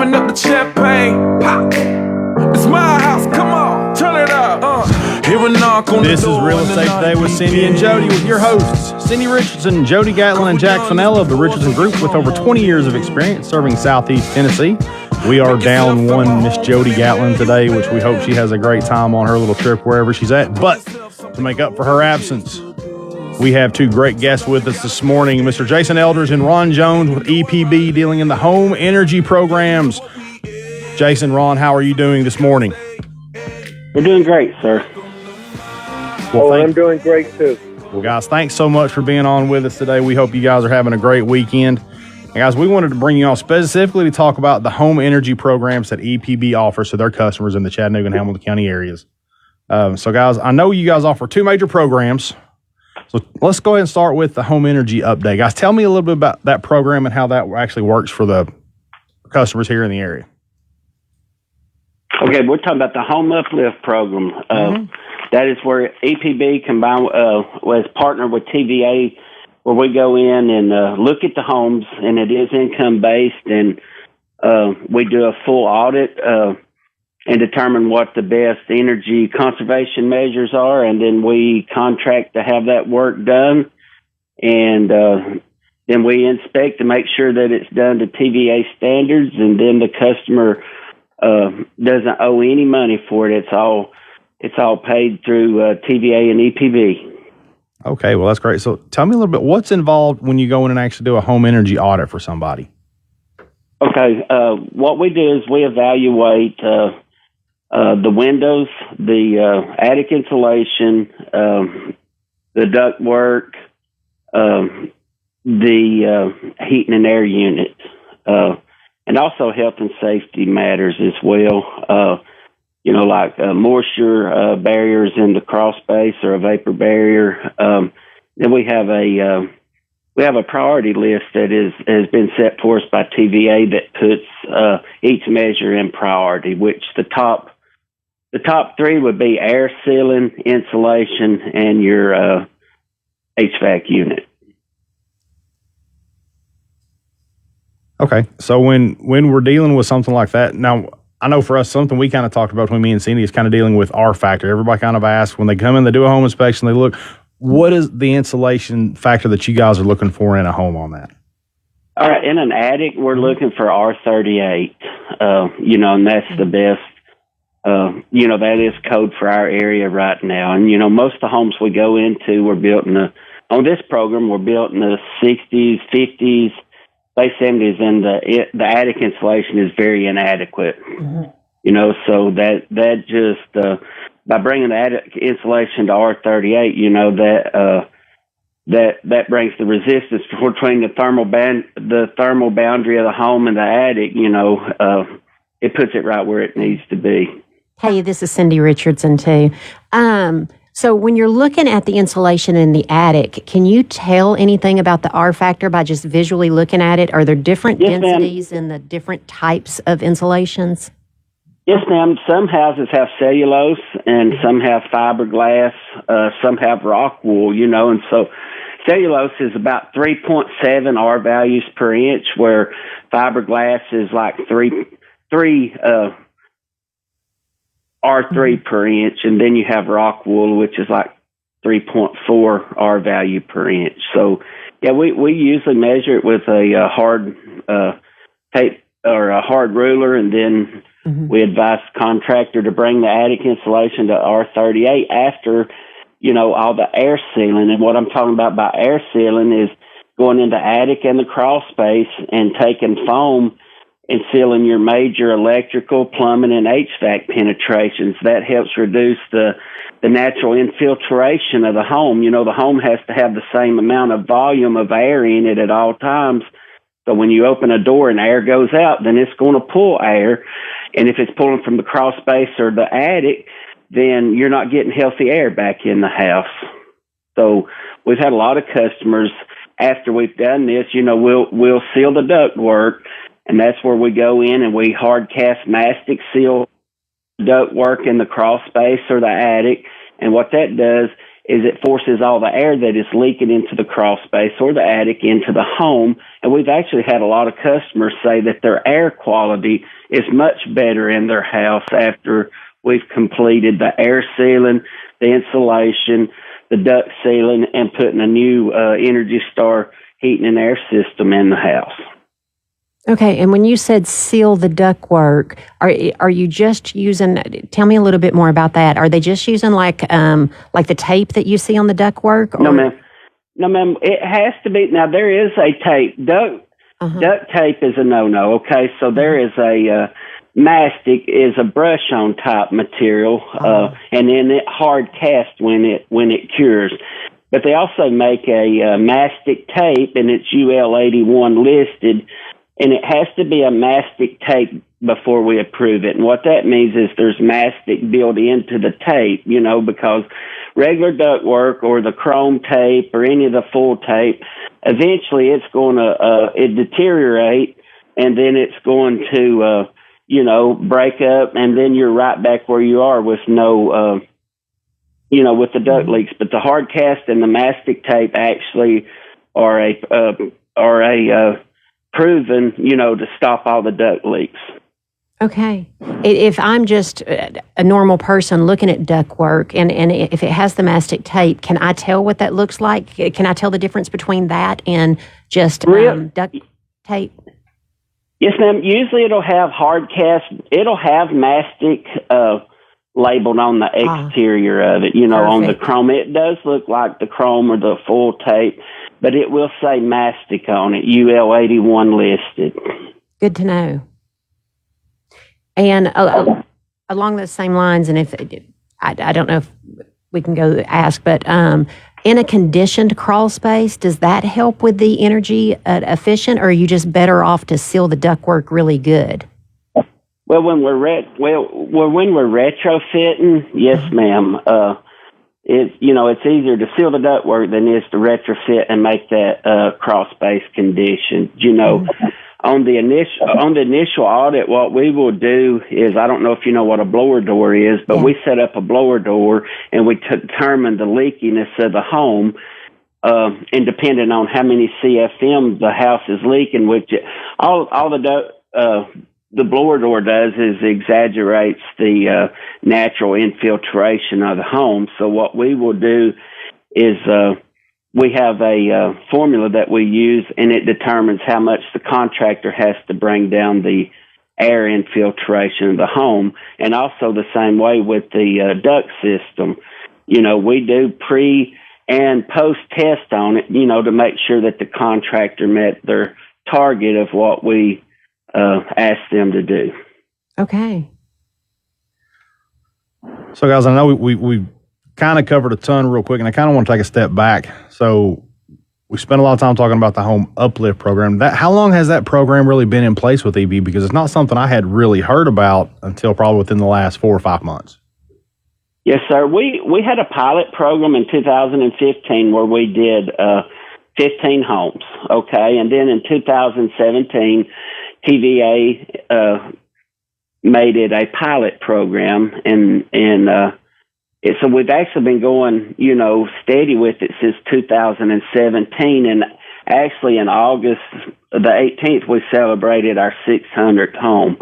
open up the champagne. Pop. It's my house, come on, turn it up. Hear a knock on This the door. is Real Estate Today with Cindi and Jody with your hosts, Cindy Richardson, Jody Gatlin, and Jack Fennella of the Richardson Group with over 20 years of experience serving Southeast Tennessee. We are down one Miss Jody Gatlin today, which we hope she has a great time on her little trip wherever she's at. But to make up for her absence, we have two great guests with us this morning, Mr. Jason Elders and Ron Jones with EPB dealing in the home energy programs. Jason, Ron, how are you doing this morning? We're doing great, sir. Well, I'm doing great, too. Well, guys, thanks so much for being on with us today. We hope you guys are having a great weekend. And guys, we wanted to bring you on specifically to talk about the home energy programs that EPB offers to their customers in the Chattanooga and Hamilton County areas. So, guys, I know you guys offer two major programs. So let's go ahead and start with the home energy update. Guys, tell me a little bit about that program and how that actually works for the customers here in the area. Okay, we're talking about the Home Uplift program. That is where EPB combined was partnered with TVA, where we go in and look at the homes, and it is income-based, and we do a full audit and determine what the best energy conservation measures are, and then we contract to have that work done, and then we inspect to make sure that it's done to TVA standards, and then the customer doesn't owe any money for it. It's all paid through TVA and EPB. Okay, well, that's great. So tell me a little bit, what's involved when you go in and actually do a home energy audit for somebody? Okay, what we do is we evaluate the windows, the attic insulation, the duct work, the heating and air unit, and also health and safety matters as well. Like moisture barriers in the crawl space or a vapor barrier. Then we have a priority list that has been set for us by TVA that puts each measure in priority, which the top three would be air sealing, insulation, and your HVAC unit. Okay, so when we're dealing with something like that, now I know for us, something we kind of talked about between me and Cindy is kind of dealing with R factor. Everybody kind of asks when they come in, they do a home inspection, they look, what is the insulation factor that you guys are looking for in a home on that? All right, in an attic, we're looking for R38, and that's the best. That is code for our area right now. And, most of the homes we go into were built on this program, were built in the 60s, 50s, late 70s, and the attic insulation is very inadequate. So that just, by bringing the attic insulation to R38, that brings the resistance between the thermal boundary of the home and the attic, it puts it right where it needs to be. Hey, this is Cindy Richardson, too. So when you're looking at the insulation in the attic, can you tell anything about the R factor by just visually looking at it? Are there different densities in the different types of insulations? Yes, ma'am. Some houses have cellulose and some have fiberglass. Some have rock wool, and so cellulose is about 3.7 R values per inch, where fiberglass is like three R3 per inch, and then you have rock wool, which is like 3.4 R value per inch. So, yeah, we usually measure it with a hard tape or a hard ruler, and then we advise the contractor to bring the attic insulation to R38 after, all the air sealing. And what I'm talking about by air sealing is going into attic and the crawl space and taking foam and sealing your major electrical, plumbing, and HVAC penetrations. That helps reduce the natural infiltration of the home. The home has to have the same amount of volume of air in it at all times. So when you open a door and air goes out, then it's going to pull air. And if it's pulling from the crawl space or the attic, then you're not getting healthy air back in the house. So we've had a lot of customers, after we've done this, we'll seal the duct work. And that's where we go in and we hard cast mastic seal duct work in the crawl space or the attic. And what that does is it forces all the air that is leaking into the crawl space or the attic into the home. And we've actually had a lot of customers say that their air quality is much better in their house after we've completed the air sealing, the insulation, the duct sealing, and putting a new Energy Star heating and air system in the house. Okay, and when you said seal the ductwork, are you just using? Tell me a little bit more about that. Are they just using like the tape that you see on the ductwork? No, ma'am. No, ma'am. It has to be. Now there is a tape. Duct tape is a no-no. Okay, so there is a mastic is a brush-on type material, and then it hard cast when it cures. But they also make a mastic tape, and it's UL 81 listed. And it has to be a mastic tape before we approve it. And what that means is there's mastic built into the tape, because regular ductwork or the chrome tape or any of the full tape, eventually it's going to it deteriorate, and then it's going to, break up, and then you're right back where you are with no, with the duct leaks. But the hard cast and the mastic tape actually are a proven, to stop all the duct leaks. Okay. If I'm just a normal person looking at ductwork, and if it has the mastic tape, can I tell what that looks like? Can I tell the difference between that and just duct tape? Yes, ma'am. Usually it'll have hard cast. It'll have mastic labeled on the exterior of it, on the chrome. It does look like the chrome or the full tape, but it will say mastic on it, UL 81 listed. Good to know. And along those same lines, and if I don't know if we can go ask, but in a conditioned crawl space, does that help with the energy efficient, or are you just better off to seal the ductwork really good? Well, when we're retrofitting, yes, ma'am. It's easier to seal the ductwork than it is to retrofit and make that crawl space conditioned. On the initial audit, what we will do is, I don't know if you know what a blower door is, but we set up a blower door and we determine the leakiness of the home, and depending on how many CFM the house is leaking, which the blower door does is exaggerates the natural infiltration of the home. So what we will do is we have a formula that we use, and it determines how much the contractor has to bring down the air infiltration of the home. And also the same way with the duct system. We do pre and post test on it, to make sure that the contractor met their target of what we ask them to do. Okay. So, guys, I know we kind of covered a ton real quick, and I kind of want to take a step back. So, we spent a lot of time talking about the home uplift program. How long has that program really been in place with EV? Because it's not something I had really heard about until probably within the last 4 or 5 months. Yes, sir. We had a pilot program in 2015 where we did 15 homes. Okay, and then in 2017. TVA made it a pilot program, and so we've actually been going, steady with it since 2017. And actually, in August the 18th, we celebrated our 600th home.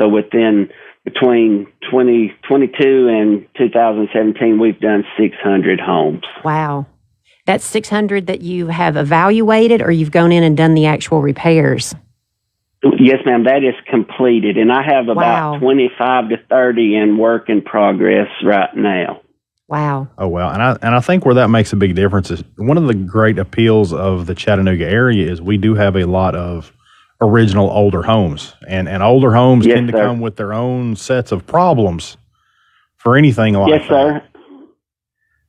So between 2022 and 2017, we've done 600 homes. Wow. That's 600 that you have evaluated, or you've gone in and done the actual repairs? Yes, ma'am, that is completed, and I have about 25 to 30 in work in progress right now. Wow. Oh, wow. And I think where that makes a big difference is one of the great appeals of the Chattanooga area is we do have a lot of original older homes, and older homes tend to come with their own sets of problems for anything like that. Yes, sir.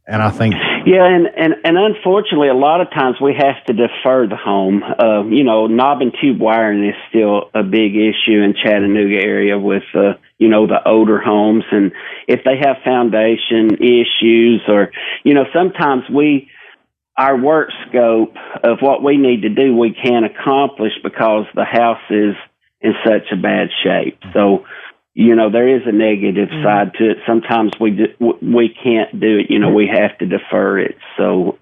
And I think... Yeah, and unfortunately, a lot of times we have to defer the home. Knob and tube wiring is still a big issue in Chattanooga area with, the older homes. And if they have foundation issues or, sometimes our work scope of what we need to do, we can't accomplish because the house is in such a bad shape. So there is a negative side to it. Sometimes we can't do it. We have to defer it. So,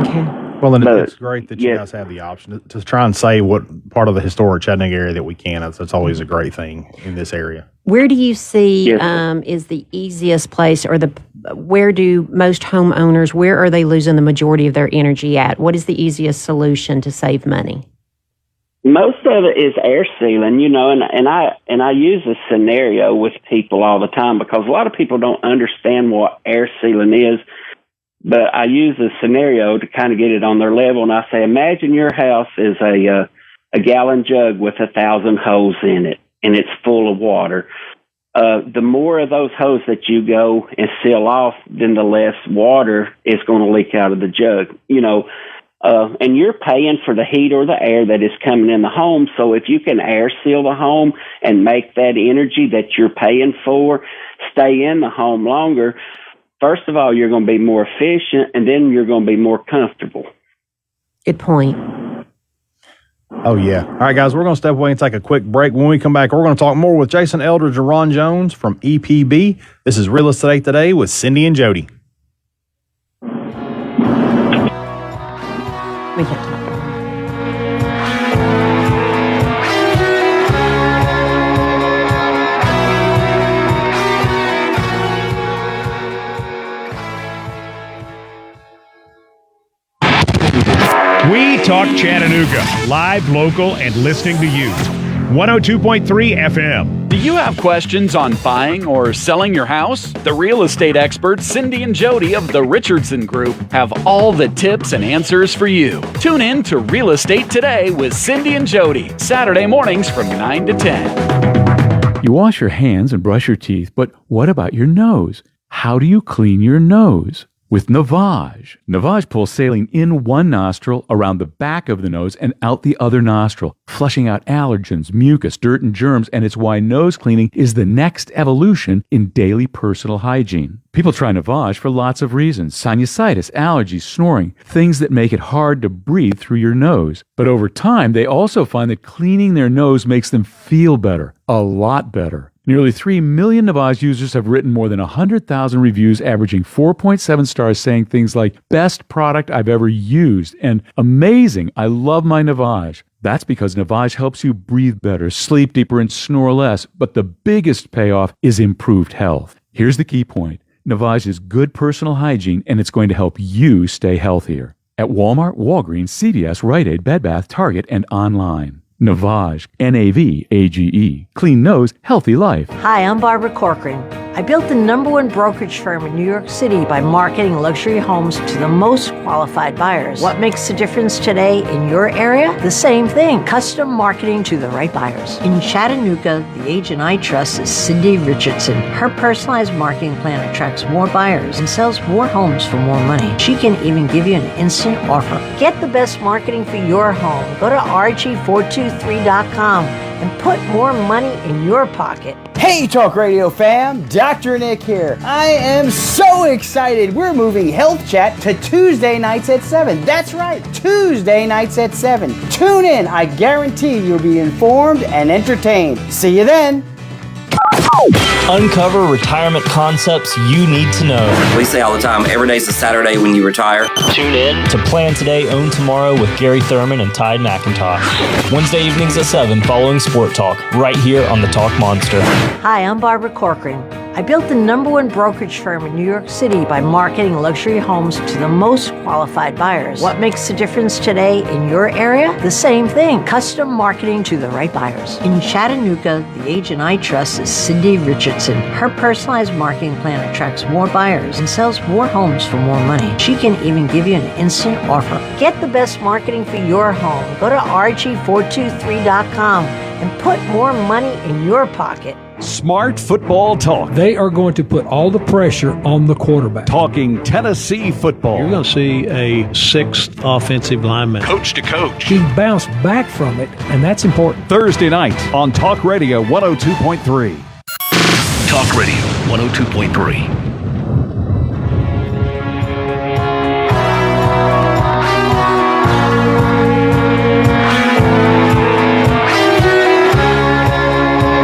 Okay. Well, then it's great that you guys have the option to try and say what part of the historic Chattanooga area that we can. That's always a great thing in this area. Where do you see is the easiest place, or where do most homeowners, where are they losing the majority of their energy at? What is the easiest solution to save money? Most of it is air sealing, and I use a scenario with people all the time because a lot of people don't understand what air sealing is. But I use a scenario to kind of get it on their level, and I say, imagine your house is a gallon jug with 1,000 hoses in it, and it's full of water. The more of those hoses that you go and seal off, then the less water is going to leak out of the jug. And you're paying for the heat or the air that is coming in the home. So if you can air seal the home and make that energy that you're paying for stay in the home longer, first of all, you're going to be more efficient, and then you're going to be more comfortable. Good point. Oh, yeah. All right, guys, we're going to step away and take a quick break. When we come back, we're going to talk more with Jason Eldridge and Ron Jones from EPB. This is Real Estate Today with Cindi and Jody. We can't talk. We Talk Chattanooga, live, local, and listening to you. 102.3 FM. Do you have questions on buying or selling your house? The real estate experts Cindi and Jody of the Richardson Group have all the tips and answers for you. Tune in to Real Estate Today with Cindi and Jody, Saturday mornings from 9 to 10. You wash your hands and brush your teeth, but what about your nose? How do you clean your nose? With Navage. Navage pulls saline in one nostril, around the back of the nose, and out the other nostril, flushing out allergens, mucus, dirt, and germs, and it's why nose cleaning is the next evolution in daily personal hygiene. People try Navage for lots of reasons: sinusitis, allergies, snoring, things that make it hard to breathe through your nose. But over time, they also find that cleaning their nose makes them feel better, a lot better. Nearly 3 million Navage users have written more than 100,000 reviews, averaging 4.7 stars, saying things like, best product I've ever used, and amazing, I love my Navage. That's because Navage helps you breathe better, sleep deeper, and snore less. But the biggest payoff is improved health. Here's the key point. Navage is good personal hygiene, and it's going to help you stay healthier. At Walmart, Walgreens, CVS, Rite Aid, Bed Bath, Target, and online. Navage, N-A-V-A-G-E. Clean nose, healthy life. Hi, I'm Barbara Corcoran. I built the #1 brokerage firm in New York City by marketing luxury homes to the most qualified buyers. What makes the difference today in your area? The same thing, custom marketing to the right buyers. In Chattanooga, the agent I trust is Cindi Richardson. Her personalized marketing plan attracts more buyers and sells more homes for more money. She can even give you an instant offer. Get the best marketing for your home. Go to RG423.com and put more money in your pocket. Hey, Talk Radio fam, Dr. Nick here. I am so excited. We're moving Health Chat to Tuesday nights at 7. That's right, Tuesday nights at 7. Tune in. I guarantee you'll be informed and entertained. See you then. Uncover retirement concepts you need to know. We say all the time, every day's a Saturday when you retire. Tune in to Plan Today, Own Tomorrow with Gary Thurman and Tide McIntosh. Wednesday evenings at 7 following Sport Talk, right here on the Talk Monster. Hi, I'm Barbara Corcoran. I built the #1 brokerage firm in New York City by marketing luxury homes to the most qualified buyers. What makes the difference today in your area? The same thing, custom marketing to the right buyers. In Chattanooga, the agent I trust is Cindi Richardson. Her personalized marketing plan attracts more buyers and sells more homes for more money. She can even give you an instant offer. Get the best marketing for your home. Go to RG423.com and put more money in your pocket. Smart Football Talk. They are going to put all the pressure on the quarterback. Talking Tennessee football. You're going to see a 6th offensive lineman. Coach to coach. He bounced back from it, and that's important. Thursday night on Talk Radio 102.3. Talk Radio 102.3.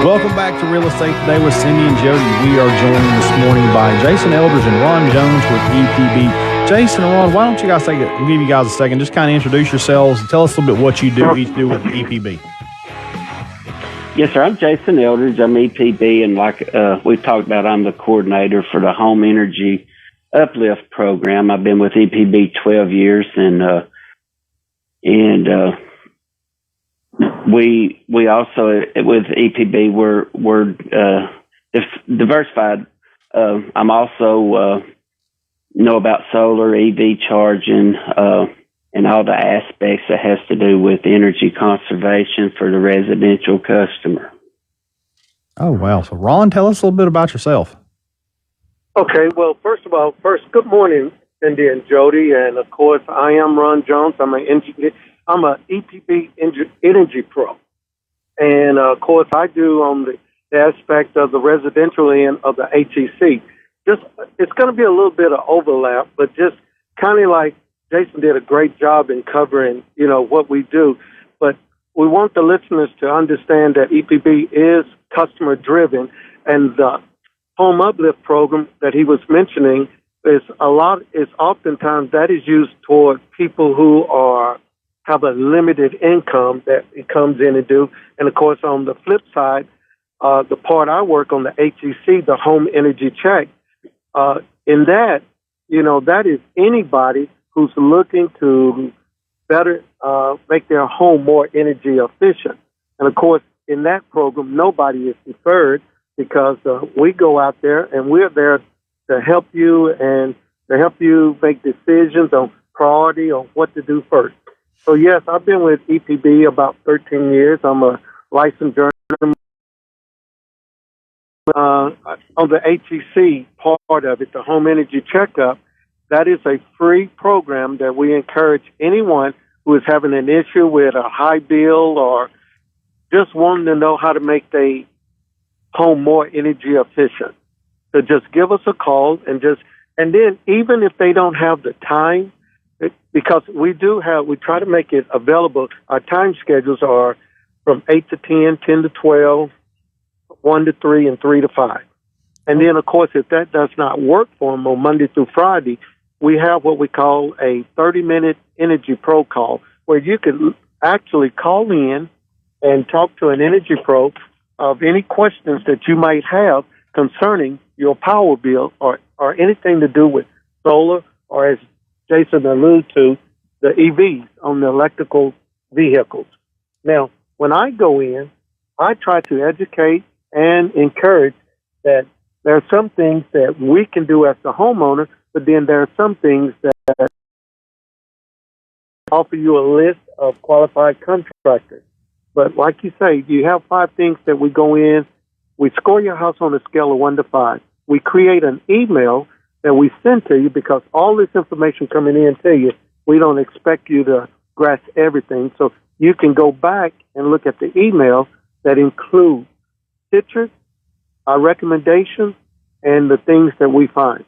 Welcome back to Real Estate Today with Cindi and Jody. We are joined this morning by Jason Eldridge and Ron Jones with EPB. Jason and Ron, why don't you guys give you guys a second, just kind of introduce yourselves and tell us a little bit what you do each do with EPB. Yes, sir. I'm Jason Eldridge. I'm EPB, and like we've talked about, I'm the coordinator for the Home Energy Uplift Program. I've been with EPB 12 years, and we also with EPB we're diversified. I'm also know about solar, EV charging, and all the aspects that has to do with energy conservation for the residential customer. Oh, wow. So, Ron, tell us a little bit about yourself. Okay. Well, first, good morning, Cindi and Jody. And, of course, I am Ron Jones. I'm an EPB Energy Pro. And, of course, I do on the aspect of the residential end of the HEC. It's going to be a little bit of overlap, but just kind of like Jason did a great job in covering, what we do. But we want the listeners to understand that EPB is customer driven, and the Home Uplift program that he was mentioning is oftentimes that is used toward people who have a limited income that it comes in and do. And of course, on the flip side, the part I work on, the HEC, the Home Energy Check, in that, that is anybody who's looking to better make their home more energy efficient. And, of course, in that program, nobody is deferred because we go out there and we're there to help you and to help you make decisions on priority on what to do first. So, yes, I've been with EPB about 13 years. I'm a licensed journeyman. On the HEC part of it, the Home Energy Checkup, that is a free program that we encourage anyone who is having an issue with a high bill or just wanting to know how to make their home more energy efficient. So just give us a call and then even if they don't have the time, because we try to make it available. Our time schedules are from 8 to 10, 10 to 12, 1 to 3, and 3 to 5. And then, of course, if that does not work for them on Monday through Friday, we have what we call a 30-minute Energy Pro call, where you can actually call in and talk to an Energy Pro of any questions that you might have concerning your power bill or anything to do with solar or, as Jason alluded to, the EVs on the electrical vehicles. Now, when I go in, I try to educate and encourage that there are some things that we can do as the homeowner, but then there are some things that offer you a list of qualified contractors. But like you say, you have 5 things that we go in. We score your house on a scale of 1 to 5. We create an email that we send to you because all this information coming in to you, we don't expect you to grasp everything. So you can go back and look at the email that includes pictures, our recommendations, and the things that we find.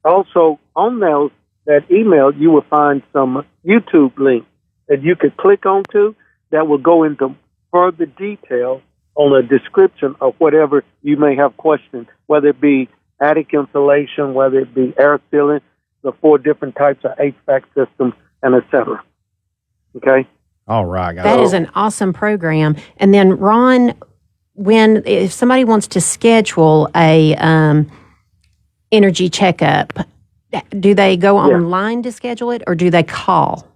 Also, on that email, you will find some YouTube links that you could click onto that will go into further detail on a description of whatever you may have questioned, whether it be attic insulation, whether it be air sealing, the 4 different types of HVAC systems, and et cetera. Okay? All right, guys. That is an awesome program. And then, Ron, if somebody wants to schedule a energy checkup, do they go online to schedule it or do they call?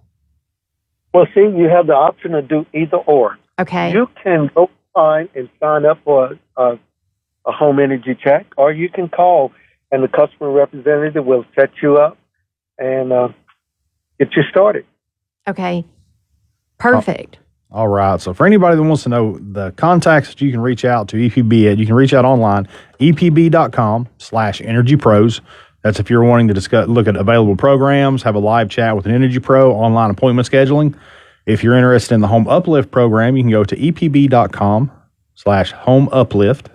Well, see, you have the option to do either or. Okay. You can go online and sign up for a home energy check, or you can call and the customer representative will set you up and get you started. Okay. Perfect. All right. So for anybody that wants to know the contacts that you can reach out to EPB at, you can reach out online, epb.com/energypros. That's if you're wanting to look at available programs, have a live chat with an Energy Pro, online appointment scheduling. If you're interested in the Home Uplift program, you can go to epb.com/homeuplift,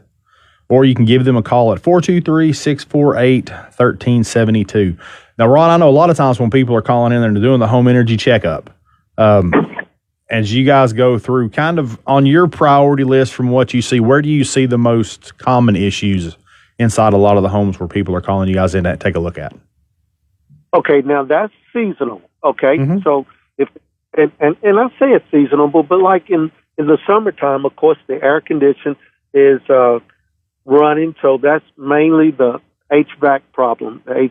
or you can give them a call at 423-648-1372. Now, Ron, I know a lot of times when people are calling in and they're doing the home energy checkup, as you guys go through, kind of on your priority list from what you see, where do you see the most common issues inside a lot of the homes where people are calling you guys in to take a look at? Okay, now that's seasonal. Okay, so if and I say it's seasonal, but like in the summertime, of course, the air condition is running, so that's mainly the HVAC problem, the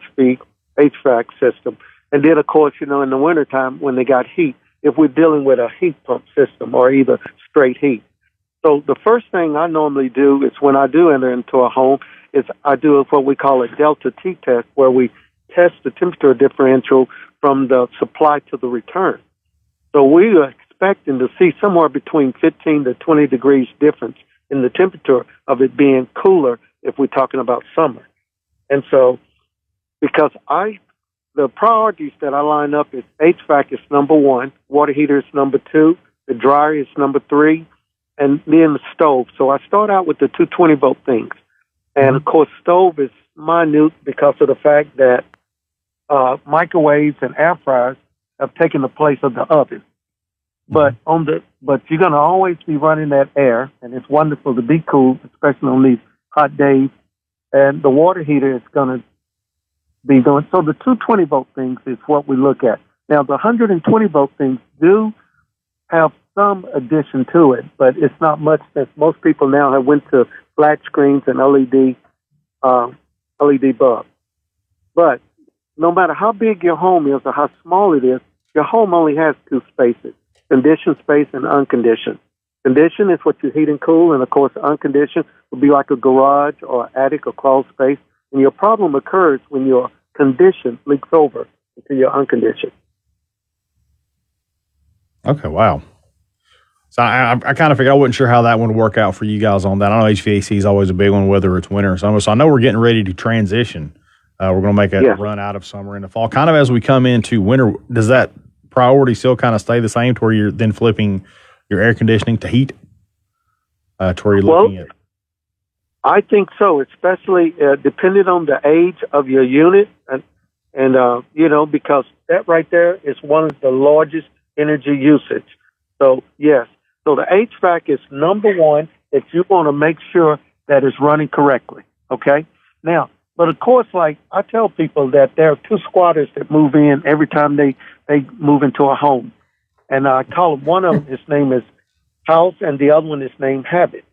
HVAC system. And then, of course, in the wintertime when they got heat, if we're dealing with a heat pump system or either straight heat. So the first thing I normally do is when I do enter into a home is I do what we call a delta T test, where we test the temperature differential from the supply to the return. So we are expecting to see somewhere between 15 to 20 degrees difference in the temperature of it being cooler if we're talking about summer. And so because the priorities that I line up is HVAC is number one, water heater is number two, the dryer is number three, and then the stove. So I start out with the 220-volt things. And, of course, stove is minute because of the fact that microwaves and air fryers have taken the place of the oven. But you're going to always be running that air, and it's wonderful to be cool, especially on these hot days. And the water heater is going to be doing. So the 220-volt things is what we look at. Now, the 120-volt things do have some addition to it, but it's not much, since most people now have went to flat screens and LED bulbs. But no matter how big your home is or how small it is, your home only has two spaces, conditioned space and unconditioned. Conditioned is what you heat and cool, and of course unconditioned would be like a garage or attic or crawl space. And your problem occurs when your conditioned leaks over into your unconditioned. Okay, wow. So I kind of figured, I wasn't sure how that one would work out for you guys on that. I know HVAC is always a big one, whether it's winter or summer. So I know we're getting ready to transition. We're going to make a run out of summer into fall. Kind of as we come into winter, does that priority still kind of stay the same to where you're then flipping your air conditioning to heat? To where you're looking at? I think so, especially depending on the age of your unit. And because that right there is one of the largest energy usage. So, yes. So the HVAC is number one if you want to make sure that it's running correctly, okay? Now, but of course, like I tell people that there are two squatters that move in every time they move into a home. And I call them, one of them, his name is House, and the other one is named Habit.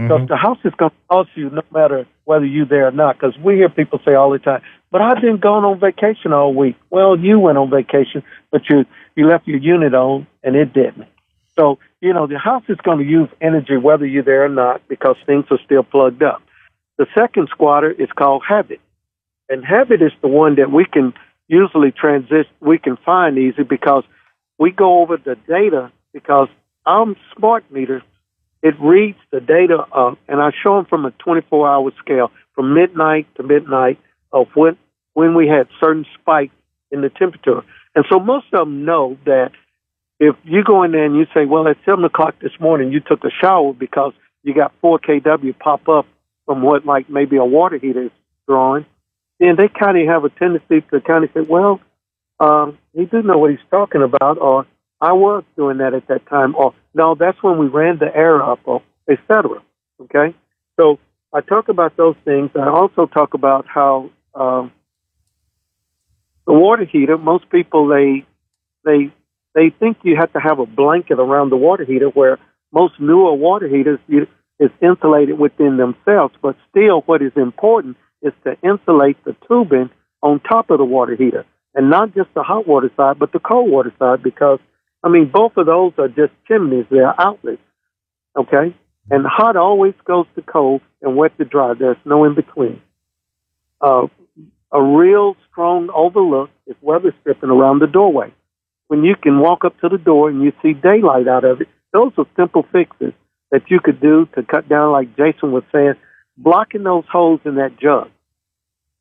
So the house is going to cost you no matter whether you're there or not, because we hear people say all the time, but I've been going on vacation all week. Well, you went on vacation, but you left your unit on, and it didn't. So, the house is going to use energy whether you're there or not, because things are still plugged up. The second squatter is called Habit. And Habit is the one that we can usually we can find easy, because we go over the data, because our smart meter, it reads the data, and I show them from a 24-hour scale, from midnight to midnight, of when we had certain spikes in the temperature. And so most of them know that if you go in there and you say, well, at 7 o'clock this morning, you took a shower because you got 4 kW pop up from what, like, maybe a water heater is drawing, then they kind of have a tendency to kind of say, well, he do know what he's talking about, or I was doing that at that time, or no, that's when we ran the air up, or et cetera. Okay? So I talk about those things. I also talk about how the water heater, most people, they think you have to have a blanket around the water heater, where most newer water heaters is insulated within themselves. But still, what is important is to insulate the tubing on top of the water heater, and not just the hot water side, but the cold water side, because both of those are just chimneys. They're outlets, okay? And hot always goes to cold and wet to dry. There's no in between. A real strong overlook is weather stripping around the doorway. When you can walk up to the door and you see daylight out of it, those are simple fixes that you could do to cut down, like Jason was saying, blocking those holes in that jug.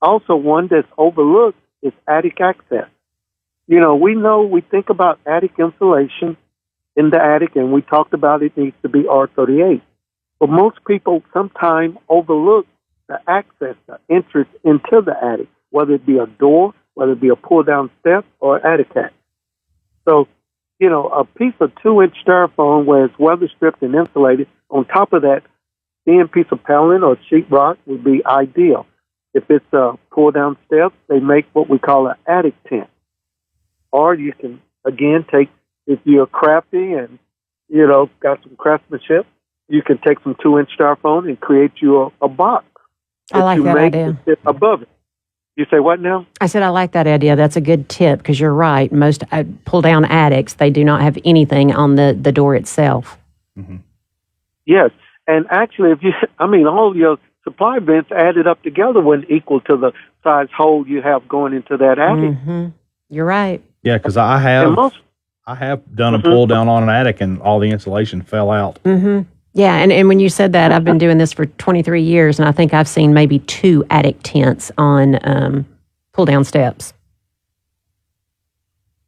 Also, one that's overlooked is attic access. We think about attic insulation in the attic, and we talked about it needs to be R38. But most people sometimes overlook the access, the entrance into the attic, whether it be a door, whether it be a pull-down step, or attic hatch. So a piece of 2-inch styrofoam where it's weather stripped and insulated. On top of that, thin piece of paneling or sheetrock would be ideal. If it's pull down steps, they make what we call an attic tent. Or you can, again, if you're crafty and, got some craftsmanship, you can take some 2-inch styrofoam and create you a box. I like that idea. Above it. You say what now? I said I like that idea. That's a good tip because you're right. Most pull-down attics, they do not have anything on the door itself. Mm-hmm. Yes. And actually, all your supply vents added up together wouldn't equal to the size hole you have going into that attic. Mm-hmm. You're right. Yeah, because I have done a pull down on an attic and all the insulation fell out. Mm-hmm. Yeah, and when you said that, I've been doing this for 23 years, and I think I've seen maybe 2 attic tents on pull-down steps.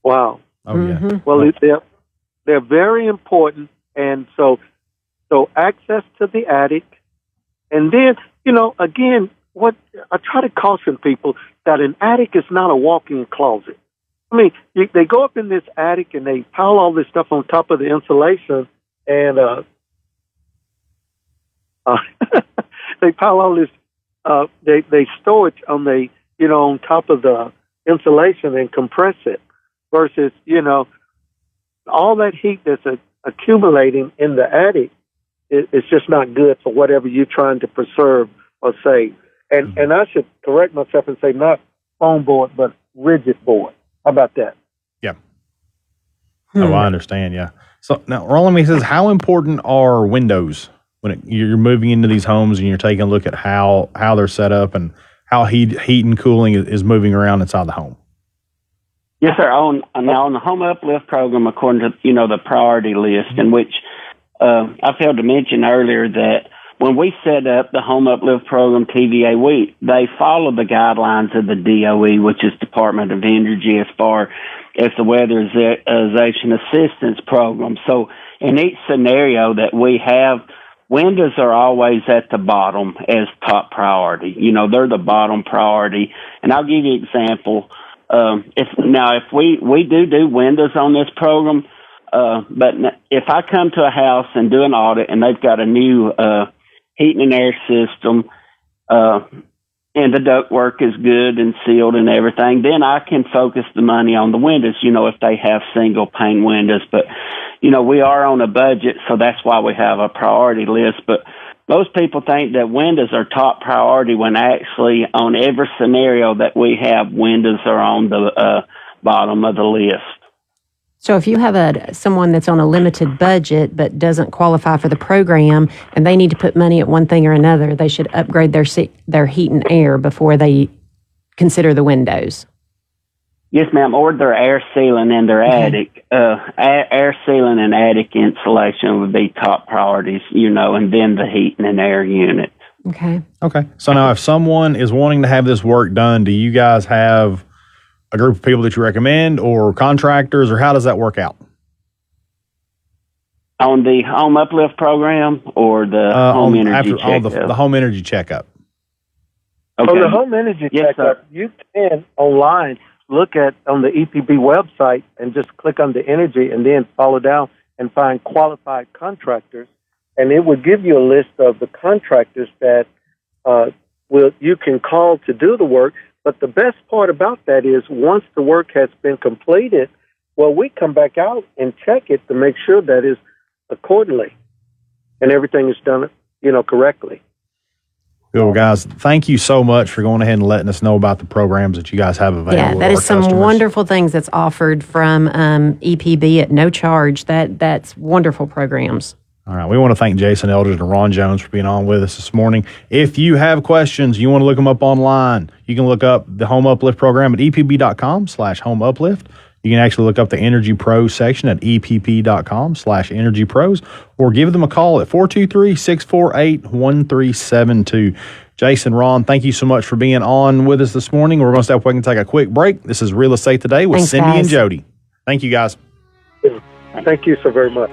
Wow. Oh, yeah. Well, they're very important, and so access to the attic, and then, again, what I try to caution people that an attic is not a walk-in closet. They go up in this attic and they pile all this stuff on top of the insulation, and they pile all this. They store it on on top of the insulation and compress it. Versus, all that heat that's accumulating in the attic is just not good for whatever you're trying to preserve or save. And I should correct myself and say not foam board, but rigid board. How about that? Yeah. Oh, I understand. Yeah. So now, Roland says, how important are windows when you're moving into these homes and you're taking a look at how they're set up and how heat and cooling is moving around inside the home? Yes, sir. On the Home Uplift program, according to the priority list, in which I failed to mention earlier that when we set up the Home Uplift program TVA, they follow the guidelines of the DOE, which is Department of Energy, as far as the weatherization assistance program. So in each scenario that we have, windows are always at the bottom as top priority. They're the bottom priority. And I'll give you an example. If we do windows on this program, but if I come to a house and do an audit and they've got a new heating and air system, and the ductwork is good and sealed and everything, then I can focus the money on the windows, if they have single pane windows. But, we are on a budget, so that's why we have a priority list. But most people think that windows are top priority when actually on every scenario that we have, windows are on the bottom of the list. So if you have someone that's on a limited budget but doesn't qualify for the program and they need to put money at one thing or another, they should upgrade their heat and air before they consider the windows. Yes, ma'am, or their air sealing in their attic. Air sealing and attic insulation would be top priorities, and then the heating and air unit. Okay. So now if someone is wanting to have this work done, do you guys have a group of people that you recommend or contractors, or how does that work out? On the Home Uplift program or the Home Energy Checkup? The Home Energy Checkup. Okay. On the Home Energy Checkup, you can online look at on the EPB website and just click on the energy and then follow down and find qualified contractors. And it will give you a list of the contractors that you can call to do the work. But the best part about that is once the work has been completed, we come back out and check it to make sure that is accordingly and everything is done, correctly. Well, guys, thank you so much for going ahead and letting us know about the programs that you guys have available. Yeah, that is some wonderful things that's offered from EPB at no charge. That's wonderful programs. All right. We want to thank Jason Eldridge and Ron Jones for being on with us this morning. If you have questions, you want to look them up online, you can look up the Home Uplift program at epb.com/Home Uplift. You can actually look up the Energy Pros section at epp.com/Energy Pros, or give them a call at 423-648-1372. Jason, Ron, thank you so much for being on with us this morning. We're going to step away and take a quick break. This is Real Estate Today with Cindi and Jody. Thank you, guys. Thank you so very much.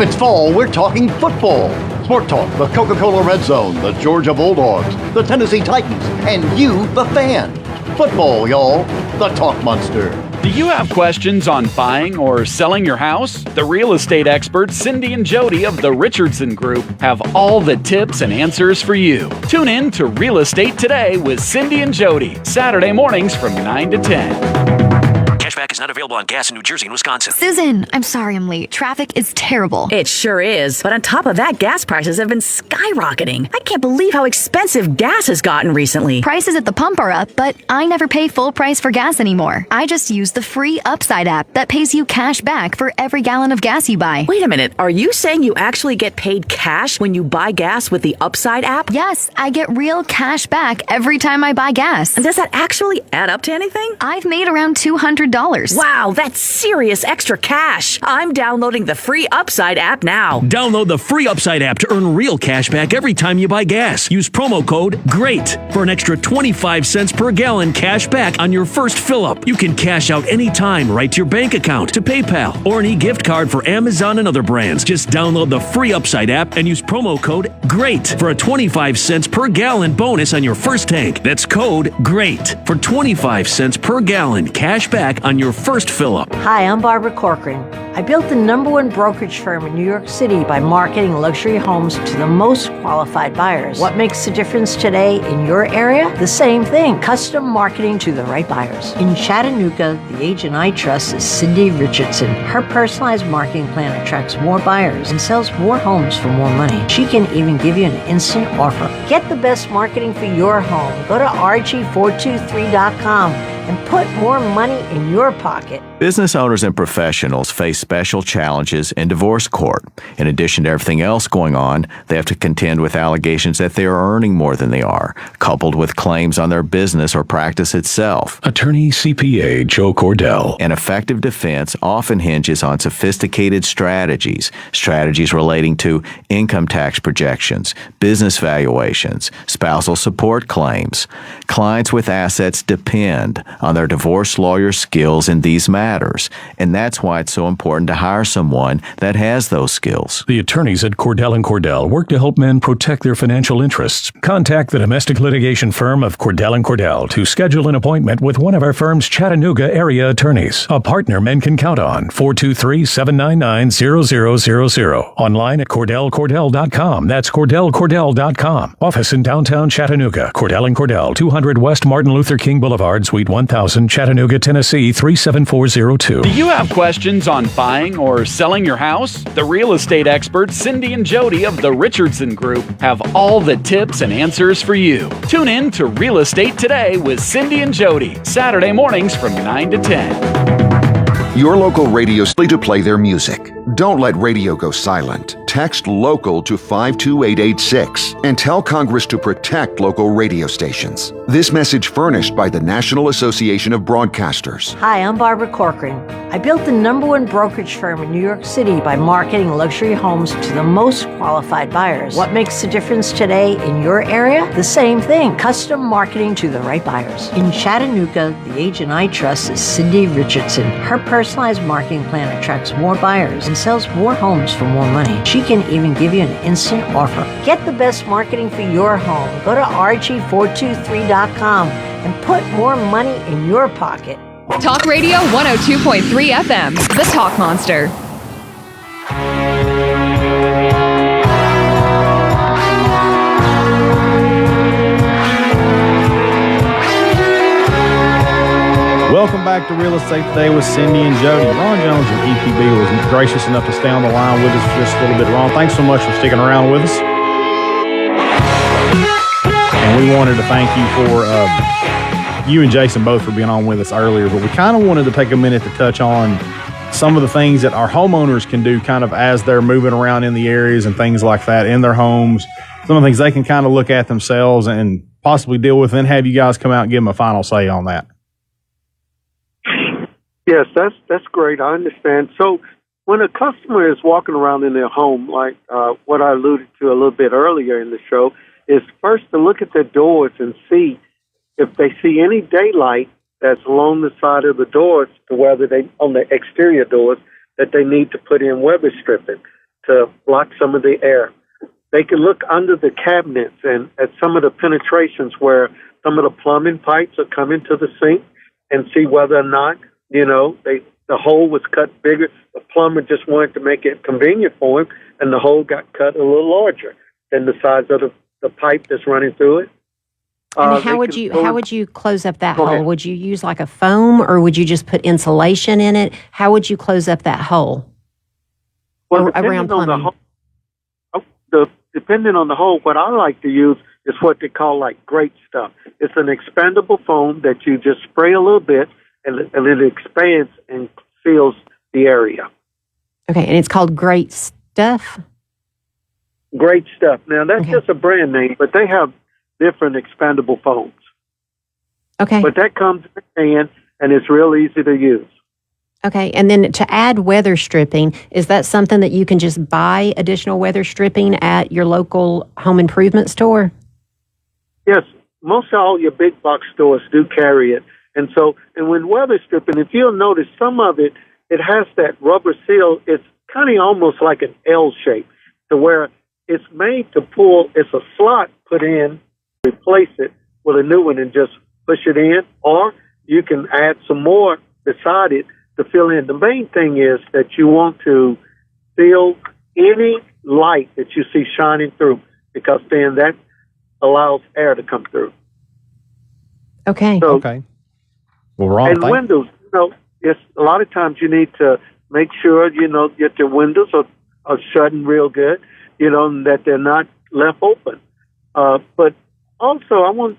If it's fall, we're talking football. Sport Talk, the Coca-Cola Red Zone, the Georgia Bulldogs, the Tennessee Titans, and you, the fan. Football, y'all. The Talk Monster. Do you have questions on buying or selling your house? The real estate experts Cindi and Jody of the Richardson Group have all the tips and answers for you. Tune in to Real Estate Today with Cindi and Jody, Saturday mornings from 9 to 10. Cashback is not available on gas in New Jersey and Wisconsin. Susan, I'm sorry I'm late. Traffic is terrible. It sure is. But on top of that, gas prices have been skyrocketing. I can't believe how expensive gas has gotten recently. Prices at the pump are up, but I never pay full price for gas anymore. I just use the free Upside app that pays you cash back for every gallon of gas you buy. Wait a minute. Are you saying you actually get paid cash when you buy gas with the Upside app? Yes, I get real cash back every time I buy gas. And does that actually add up to anything? I've made around $200. Wow, that's serious extra cash. I'm downloading the free Upside app now. Download the free Upside app to earn real cash back every time you buy gas. Use promo code GREAT for an extra 25 cents per gallon cash back on your first fill-up. You can cash out anytime right to your bank account, to PayPal, or an e-gift card for Amazon and other brands. Just download the free Upside app and use promo code GREAT for a 25 cents per gallon bonus on your first tank. That's code GREAT for 25 cents per gallon cash back on your first fill-up. Hi, I'm Barbara Corcoran. I built the #1 brokerage firm in New York City by marketing luxury homes to the most qualified buyers. What makes the difference today in your area? The same thing, custom marketing to the right buyers. In Chattanooga, the agent I trust is Cindi Richardson. Her personalized marketing plan attracts more buyers and sells more homes for more money. She can even give you an instant offer. Get the best marketing for your home. Go to RG423.com and put more money in your pocket. Business owners and professionals face special challenges in divorce court. In addition to everything else going on, they have to contend with allegations that they are earning more than they are, coupled with claims on their business or practice itself. Attorney CPA Joe Cordell. An effective defense often hinges on sophisticated strategies relating to income tax projections, business valuations, spousal support claims. Clients with assets depend on their divorce lawyer skills in these matters, and that's why it's so important to hire someone that has those skills. The attorneys at Cordell & Cordell work to help men protect their financial interests. Contact the domestic litigation firm of Cordell & Cordell to schedule an appointment with one of our firm's Chattanooga area attorneys, a partner men can count on. 423-799-0000. Online at CordellCordell.com. That's CordellCordell.com. Office in downtown Chattanooga. Cordell & Cordell, 200 West Martin Luther King Boulevard, Suite 1000, Chattanooga, Tennessee, 37402. Do you have questions on buying or selling your house? The real estate experts Cindi and Jody of the Richardson Group have all the tips and answers for you. Tune in to Real Estate Today with Cindi and Jody, Saturday mornings from 9 to 10. Your local radio is to play their music. Don't let radio go silent. Text LOCAL to 52886 and tell Congress to protect local radio stations. This message furnished by the National Association of Broadcasters. Hi, I'm Barbara Corcoran. I built the #1 brokerage firm in New York City by marketing luxury homes to the most qualified buyers. What makes the difference today in your area? The same thing, custom marketing to the right buyers. In Chattanooga, the agent I trust is Cindi Richardson. Her personalized marketing plan attracts more buyers and sells more homes for more money. She can even give you an instant offer. Get the best marketing for your home. Go to RG423.com and put more money in your pocket. Talk Radio 102.3 FM, The Talk Monster. Welcome back to Real Estate Today with Cindi and Jody. Ron Jones from EPB was gracious enough to stay on the line with us for just a little bit. Ron, thanks so much for sticking around with us. And we wanted to thank you for you and Jason both for being on with us earlier, but we kind of wanted to take a minute to touch on some of the things that our homeowners can do kind of as they're moving around in the areas and things like that in their homes. Some of the things they can kind of look at themselves and possibly deal with, and have you guys come out and give them a final say on that. Yes, that's great. I understand. So when a customer is walking around in their home, like what I alluded to a little bit earlier in the show, is first to look at their doors and see if they see any daylight that's along the side of the doors, to whether they on the exterior doors that they need to put in weather stripping to block some of the air. They can look under the cabinets and at some of the penetrations where some of the plumbing pipes are coming to the sink and see whether or not, the hole was cut bigger. The plumber just wanted to make it convenient for him, and the hole got cut a little larger than the size of the pipe that's running through it. And how would you close up that hole? Would you use like a foam, or would you just put insulation in it? How would you close up that hole? Well, around plumbing. Depending on the hole, what I like to use is what they call like great stuff. It's an expandable foam that you just spray a little bit, and it expands and seals the area. Okay, and it's called Great Stuff? Great Stuff. Now, that's just a brand name, but they have different expandable foams. Okay. But that comes in a can, and it's real easy to use. Okay, and then to add weather stripping, is that something that you can just buy additional weather stripping at your local home improvement store? Yes, most all your big box stores do carry it. And when weather stripping, if you'll notice, some of it has that rubber seal. It's kind of almost like an L shape, to where it's made to pull. It's a slot put in, replace it with a new one and just push it in, or you can add some more beside it to fill in. The main thing is that you want to seal any light that you see shining through, because then that allows air to come through. Okay. Okay. Well, Ron, and windows, it's a lot of times you need to make sure, that your windows are shutting real good, and that they're not left open. But also, I want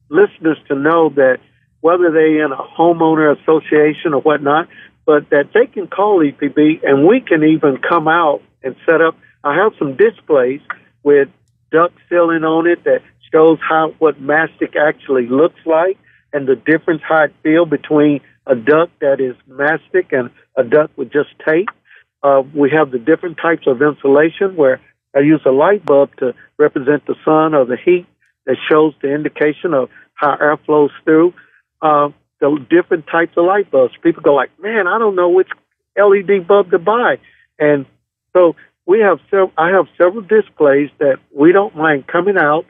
listeners to know that whether they're in a homeowner association or whatnot, but that they can call EPB and we can even come out and set up. I have some displays with duct sealing on it that shows what mastic actually looks like and the difference how it feels between a duct that is mastic and a duct with just tape. We have the different types of insulation where I use a light bulb to represent the sun or the heat that shows the indication of how air flows through. The different types of light bulbs. People go like, man, I don't know which LED bulb to buy. And so I have several displays that we don't mind coming out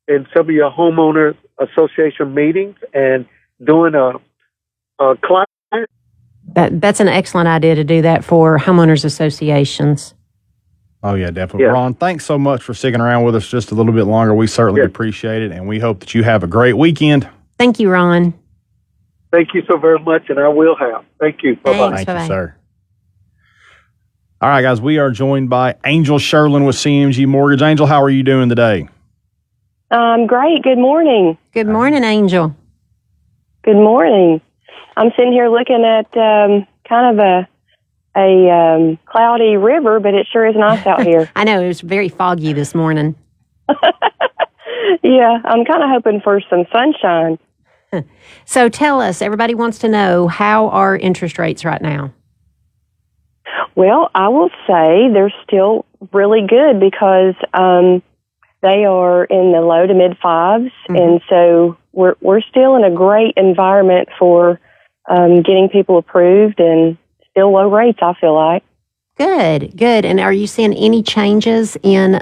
in some of your homeowner association meetings and doing a class. That's an excellent idea to do that for homeowners associations. Oh, yeah, definitely. Yeah. Ron, thanks so much for sticking around with us just a little bit longer. We certainly appreciate it, and we hope that you have a great weekend. Thank you, Ron. Thank you so very much, and I will have. Thank you. Bye-bye. Thank you, sir. All right, guys, we are joined by Angel Sherlin with CMG Mortgage. Angel, how are you doing today? Great. Good morning. Good morning, Angel. Good morning. I'm sitting here looking at kind of a cloudy river, but it sure is nice out here. I know, it was very foggy this morning. Yeah, I'm kind of hoping for some sunshine. So tell us, everybody wants to know, how are interest rates right now? Well, I will say they're still really good because they are in the low to mid fives, and so we're still in a great environment for getting people approved and still low rates, I feel like. Good. And are you seeing any changes in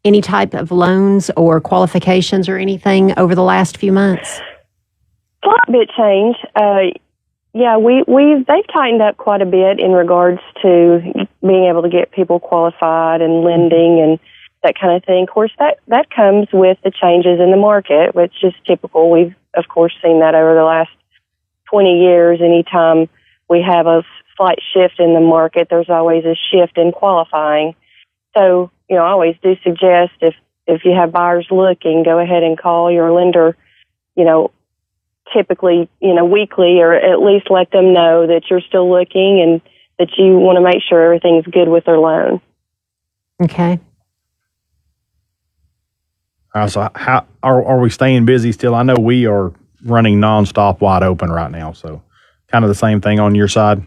any type of loans or qualifications or anything over the last few months? Slight bit change. They've tightened up quite a bit in regards to being able to get people qualified and lending and that kind of thing. Of course, that comes with the changes in the market, which is typical. We've, of course, seen that over the last 20 years. Anytime we have a slight shift in the market, there's always a shift in qualifying. So, I always do suggest if you have buyers looking, go ahead and call your lender, typically, weekly, or at least let them know that you're still looking and that you want to make sure everything's good with their loan. Okay. So how are we staying busy still? I know we are running nonstop wide open right now, so kind of the same thing on your side?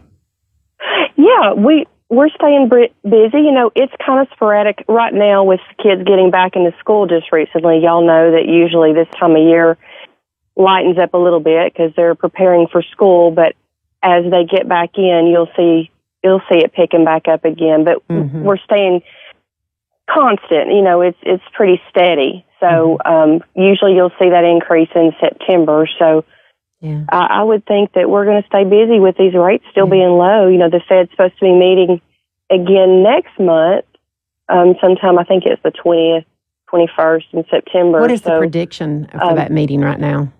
Yeah, we're staying busy. It's kind of sporadic right now with kids getting back into school just recently. Y'all know that usually this time of year lightens up a little bit because they're preparing for school, but as they get back in, you'll see you'll see it picking back up again. But we're staying constant. You know, it's pretty steady. So usually you'll see that increase in September. So I would think that we're going to stay busy with these rates still being low. You know, the Fed's supposed to be meeting again next month. Sometime, I think it's the 20th, 21st in September. What is the prediction for that meeting right now?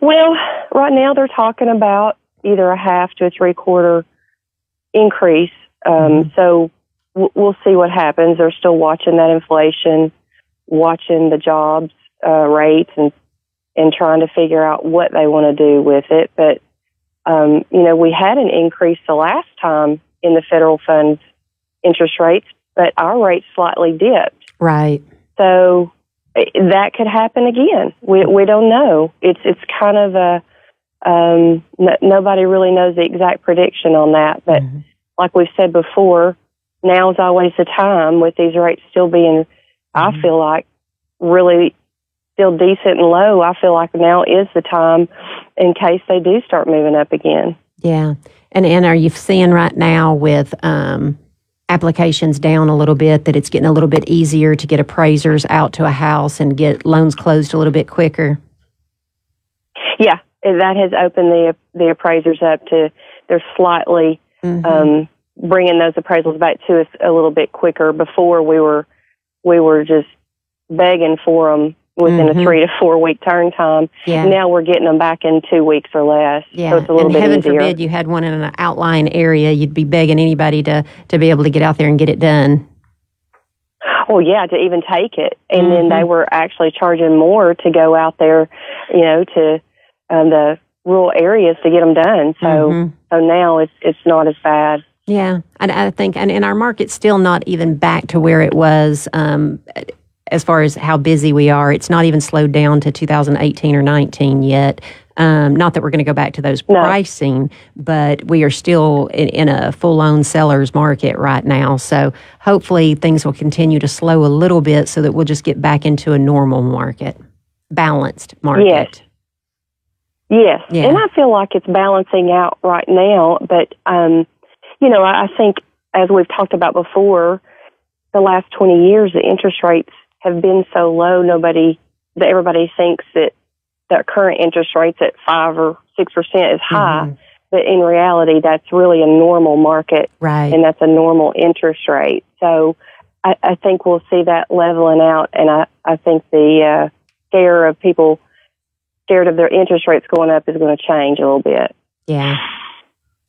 Well, right now they're talking about either a half to a 3/4 increase. So we'll see what happens. They're still watching that inflation, watching the jobs rates, and trying to figure out what they want to do with it. But, you know, we had an increase the last time in the federal funds interest rates, but our rate slightly dipped. Right. So that could happen again. We don't know. It's kind of a nobody really knows the exact prediction on that. But like we've said before, now's always the time with these rates still being, I feel like, really still decent and low. I feel like now is the time in case they do start moving up again. Yeah. And are you seeing right now with applications down a little bit that it's getting a little bit easier to get appraisers out to a house and get loans closed a little bit quicker? Yeah, that has opened the appraisers up to, they're slightly bringing those appraisals back to us a little bit quicker. Before we were just begging for them within a 3 to 4 week turn time. Yeah. Now we're getting them back in 2 weeks or less. Yeah, So it's a little and bit heaven easier. forbid you had one in an outlying area, you'd be begging anybody to be able to get out there and get it done. Oh, yeah, to even take it. And then they were actually charging more to go out there, you know, to the rural areas to get them done. So so now it's not as bad. Yeah, and I think, and our market's still not even back to where it was as far as how busy we are. It's not even slowed down to 2018 or 19 yet. Not that we're going to go back to those pricing, but we are still in a full-on seller's market right now. So hopefully things will continue to slow a little bit so that we'll just get back into a normal market, balanced market. Yes. And I feel like it's balancing out right now. But, you know, I think as we've talked about before, the last 20 years, the interest rates have been so low, everybody thinks that the current interest rates at 5 or 6% is high, but in reality, that's really a normal market, right? And that's a normal interest rate. So I think we'll see that leveling out, and I think the scare of people scared of their interest rates going up is going to change a little bit. Yeah.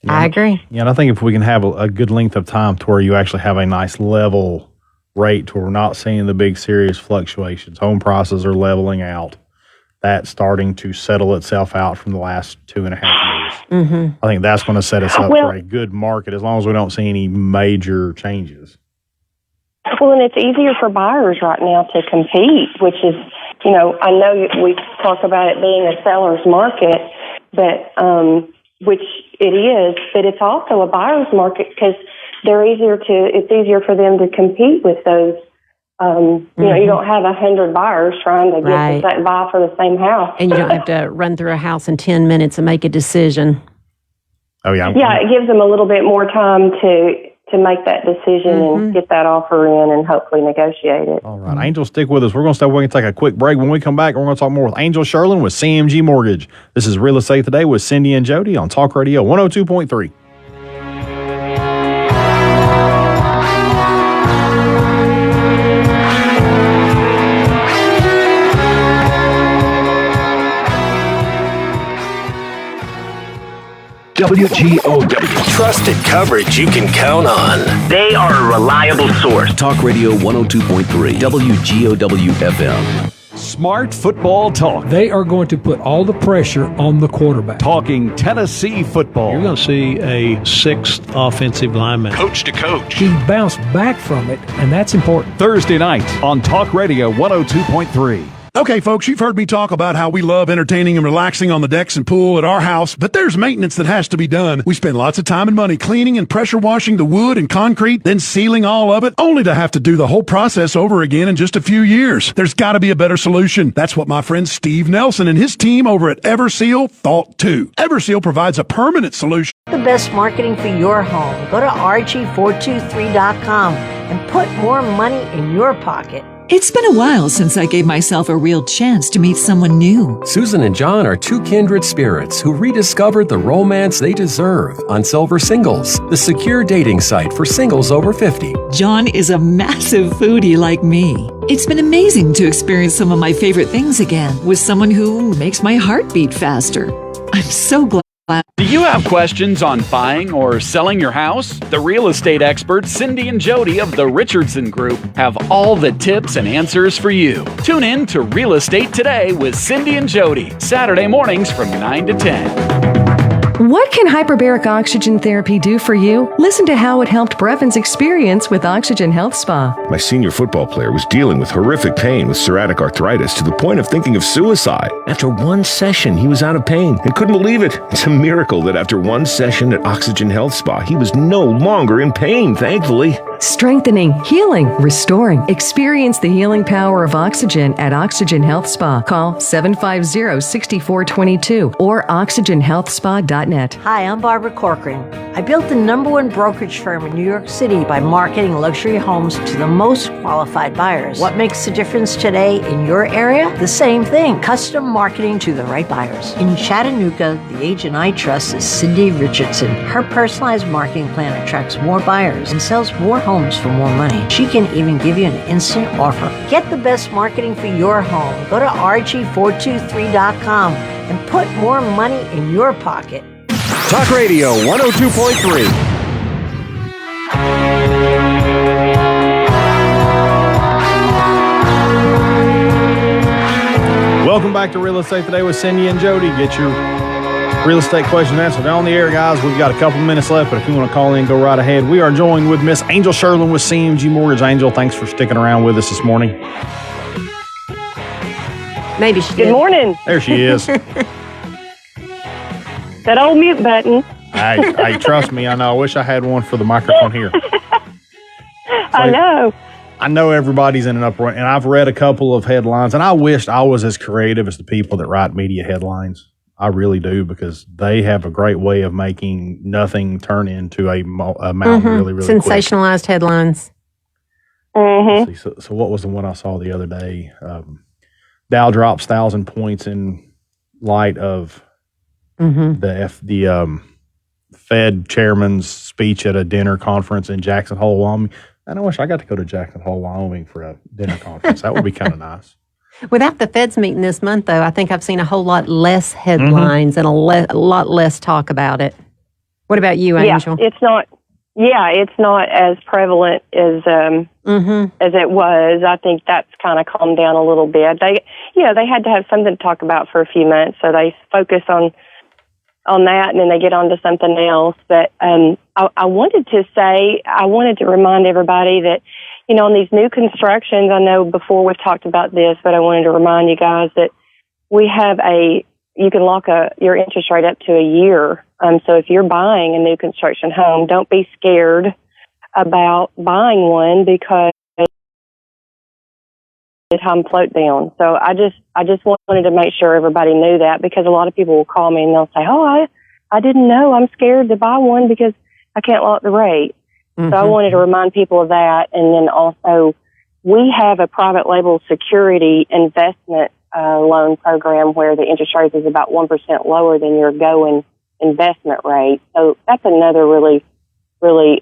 I agree. Yeah, and I think if we can have a good length of time to where you actually have a nice level rate to where we're not seeing the big serious fluctuations, home prices are leveling out, that's starting to settle itself out from the last 2.5 years. I think that's going to set us up for a good market as long as we don't see any major changes. Well, and it's easier for buyers right now to compete, which is, you know, I know we talk about it being a seller's market, but which it is, but it's also a buyer's market because it's easier for them to compete with those. You know, you don't have 100 buyers trying to get buy for the same house. And you don't have to run through a house in 10 minutes and make a decision. Oh, yeah. Yeah, it gives them a little bit more time to make that decision and get that offer in and hopefully negotiate it. All right, Angel, stick with us. We're going to step away and take a quick break. When we come back, we're going to talk more with Angel Sherlin with CMG Mortgage. This is Real Estate Today with Cindi and Jody on Talk Radio 102.3. WGOW. Trusted coverage you can count on. They are a reliable source. Talk Radio 102.3, WGOW FM. Smart football talk. They are going to put all the pressure on the quarterback. Talking Tennessee football. You're going to see a sixth offensive lineman. Coach to coach. He bounced back from it, and that's important. Thursday night on Talk Radio 102.3. Okay, folks, you've heard me talk about how we love entertaining and relaxing on the decks and pool at our house, but there's maintenance that has to be done. We spend lots of time and money cleaning and pressure washing the wood and concrete, then sealing all of it, only to have to do the whole process over again in just a few years. There's got to be a better solution. That's what my friend Steve Nelson and his team over at Everseal thought too. Everseal provides a permanent solution. The best marketing for your home. Go to RG423.com and put more money in your pocket. It's been a while since I gave myself a real chance to meet someone new. Susan and John are two kindred spirits who rediscovered the romance they deserve on Silver Singles, the secure dating site for singles over 50. John is a massive foodie like me. It's been amazing to experience some of my favorite things again with someone who makes my heart beat faster. I'm so glad. Do you have questions on buying or selling your house? The real estate experts Cindi and Jody of the Richardson Group have all the tips and answers for you. Tune in to Real Estate Today with Cindi and Jody, Saturday mornings from 9 to 10. What can hyperbaric oxygen therapy do for you? Listen to how it helped Brevin's experience with Oxygen Health Spa. My senior football player was dealing with horrific pain with psoriatic arthritis to the point of thinking of suicide. After one session, he was out of pain and couldn't believe it. It's a miracle that after one session at Oxygen Health Spa, he was no longer in pain, thankfully. Strengthening, healing, restoring. Experience the healing power of oxygen at Oxygen Health Spa. Call 750-6422 or oxygenhealthspa.net. Hi, I'm Barbara Corcoran. I built the #1 brokerage firm in New York City by marketing luxury homes to the most qualified buyers. What makes the difference today in your area? The same thing, custom marketing to the right buyers. In Chattanooga, the agent I trust is Cindi Richardson. Her personalized marketing plan attracts more buyers and sells more homes for more money. She can even give you an instant offer. Get the best marketing for your home. Go to RG423.com and put more money in your pocket. Talk Radio 102.3. Welcome back to Real Estate Today with Cindi and Jody. Get your real estate questions answered on the air, guys. We've got a couple minutes left, but if you want to call in, go right ahead. We are joined with Miss Angel Sherlin with CMG Mortgage. Angel, thanks for sticking around with us this morning. Maybe she Good did. morning. There she is. That old mute button. Hey, trust me, I know. I wish I had one for the microphone here. I know. I know everybody's in an uproar, and I've read a couple of headlines, and I wished I was as creative as the people that write media headlines. I really do, because they have a great way of making nothing turn into a mountain really, really sensationalized quick. Headlines. Mm-hmm. So what was the one I saw the other day? Dow drops 1,000 points in light of the Fed chairman's speech at a dinner conference in Jackson Hole, Wyoming. And I wish I got to go to Jackson Hole, Wyoming for a dinner conference. That would be kind of nice. Without the Fed's meeting this month, though, I think I've seen a whole lot less headlines and a lot less talk about it. What about you, Angel? Yeah, it's not as prevalent as it was. I think that's kind of calmed down a little bit. They had to have something to talk about for a few months, so they focus on that, and then they get on to something else. But I wanted to remind everybody that, on these new constructions, I know before we've talked about this, but I wanted to remind you guys that we have you can lock your interest rate up to a year. So if you're buying a new construction home, don't be scared about buying one because time float down. So I just wanted to make sure everybody knew that, because a lot of people will call me and they'll say, "Oh, I didn't know. I'm scared to buy one because I can't lock the rate." So I wanted to remind people of that. And then also, we have a private label security investment loan program where the interest rate is about 1% lower than your going investment rate. So that's another really, really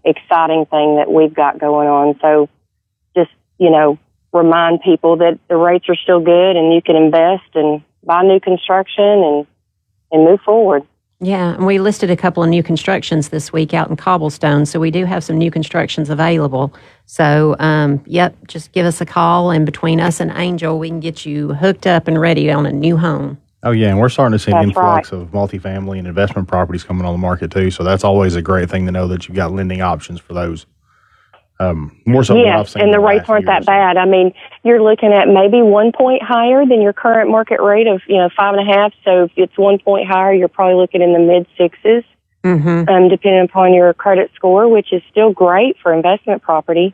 exciting thing that we've got going on. So just, remind people that the rates are still good and you can invest and buy new construction and move forward. Yeah, and we listed a couple of new constructions this week out in Cobblestone, so we do have some new constructions available. So, just give us a call, and between us and Angel, we can get you hooked up and ready on a new home. Oh, yeah, and we're starting to see an influx of multifamily and investment properties coming on the market, too, so that's always a great thing to know that you've got lending options for those. More so than what Yeah, I've seen. and the in rates last aren't year or that so. bad. I mean, you're looking at maybe 1 point higher than your current market rate of 5.5. So if it's 1 point higher, you're probably looking in the mid sixes, depending upon your credit score, which is still great for investment property.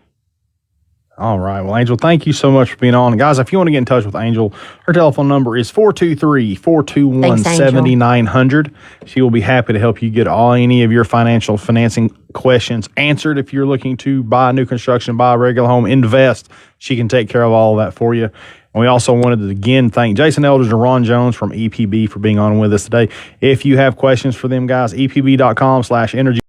All right. Well, Angel, thank you so much for being on. Guys, if you want to get in touch with Angel, her telephone number is 423-421-7900. She will be happy to help you get any of your financing questions answered. If you're looking to buy new construction, buy a regular home, invest, she can take care of all of that for you. And we also wanted to again thank Jason Elders and Ron Jones from EPB for being on with us today. If you have questions for them guys, epb.com/energy